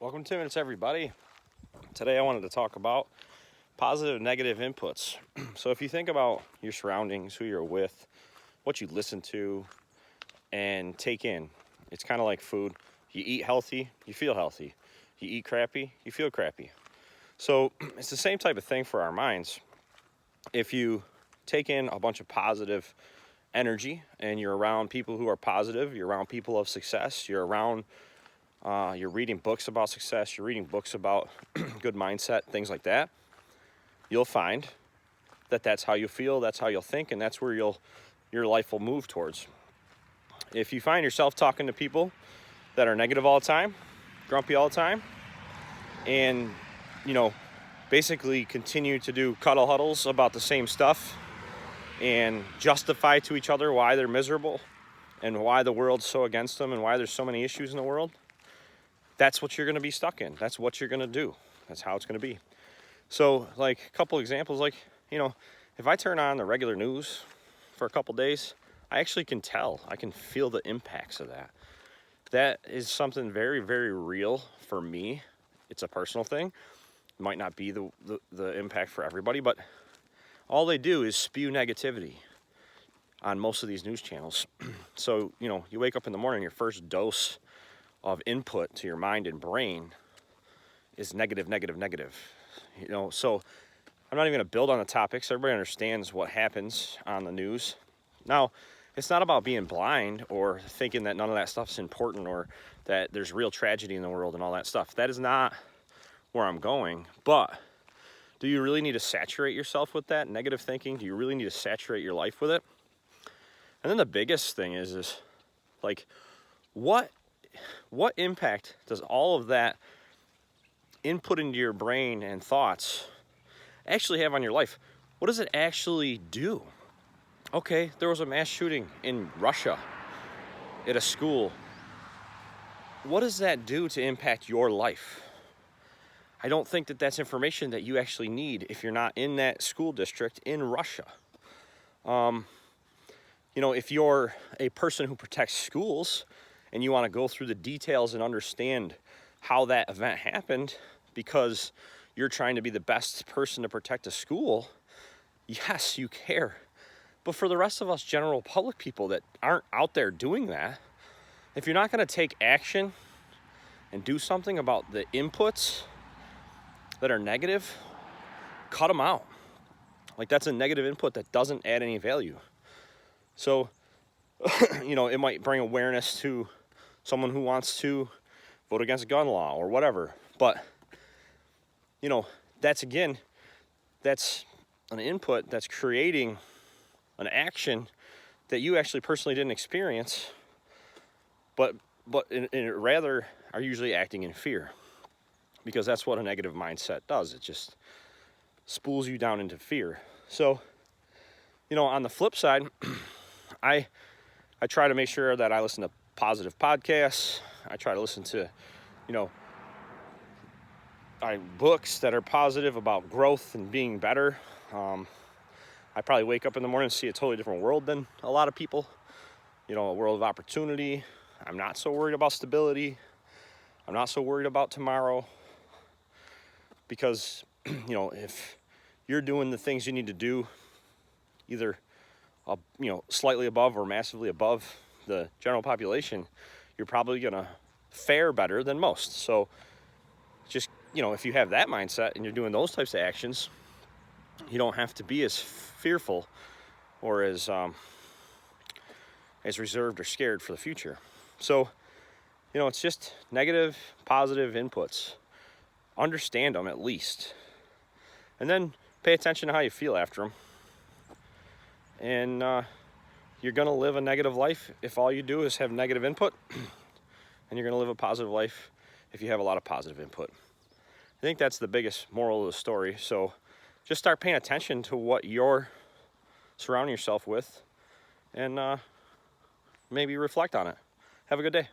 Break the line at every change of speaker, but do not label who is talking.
Welcome to Minutes, everybody. Today I wanted to talk about positive and negative inputs. So if you think about your surroundings, who you're with, what you listen to and take in, it's kind of like food. You eat healthy, you feel healthy. You eat crappy, you feel crappy. So it's the same type of thing for our minds. If you take in a bunch of positive energy and you're around people who are positive, you're around people of success, you're reading books about success, you're reading books about good mindset, things like that, you'll find that that's how you feel, that's how you'll think, and that's where your life will move towards. If you find yourself talking to people that are negative all the time, grumpy all the time, and basically continue to do cuddle huddles about the same stuff and justify to each other why they're miserable and why the world's so against them and why there's so many issues in the world, that's what you're going to be stuck in. That's what you're going to do. That's how it's going to be. So, like, a couple examples, if I turn on the regular news for a couple days, I actually can tell. I can feel the impacts of that. That is something very, very real for me. It's a personal thing. It might not be the impact for everybody, but all they do is spew negativity on most of these news channels. So, you wake up in the morning, your first dose of input to your mind and brain is negative. So I'm not even going to build on the topics. Everybody understands what happens on the news. Now, it's not about being blind or thinking that none of that stuff's important or that there's real tragedy in the world and all that stuff. That is not where I'm going. But do you really need to saturate yourself with that negative thinking? Do you really need to saturate your life with it? And then the biggest thing is like, what impact does all of that input into your brain and thoughts actually have on your life? What does it actually do? Okay, there was a mass shooting in Russia at a school. What does that do to impact your life? I don't think that that's information that you actually need if you're not in that school district in Russia. If you're a person who protects schools and you want to go through the details and understand how that event happened because you're trying to be the best person to protect a school, yes, you care. But for the rest of us general public people that aren't out there doing that, if you're not going to take action and do something about the inputs that are negative, cut them out. Like, that's a negative input that doesn't add any value. So, it might bring awareness to someone who wants to vote against gun law or whatever. But, that's an input that's creating an action that you actually personally didn't experience, but rather are usually acting in fear, because that's what a negative mindset does. It just spools you down into fear. So, on the flip side, I try to make sure that I listen to positive podcasts. I try to listen to, books that are positive about growth and being better. I probably wake up in the morning and see a totally different world than a lot of people. A world of opportunity. I'm not so worried about stability. I'm not so worried about tomorrow. Because, if you're doing the things you need to do, either, slightly above or massively above the general population, you're probably going to fare better than most. So just, if you have that mindset and you're doing those types of actions, you don't have to be as fearful or as reserved or scared for the future. So, it's just negative, positive inputs. Understand them at least. And then pay attention to how you feel after them. And you're going to live a negative life if all you do is have negative input. And you're going to live a positive life if you have a lot of positive input. I think that's the biggest moral of the story. So just start paying attention to what you're surrounding yourself with and maybe reflect on it. Have a good day.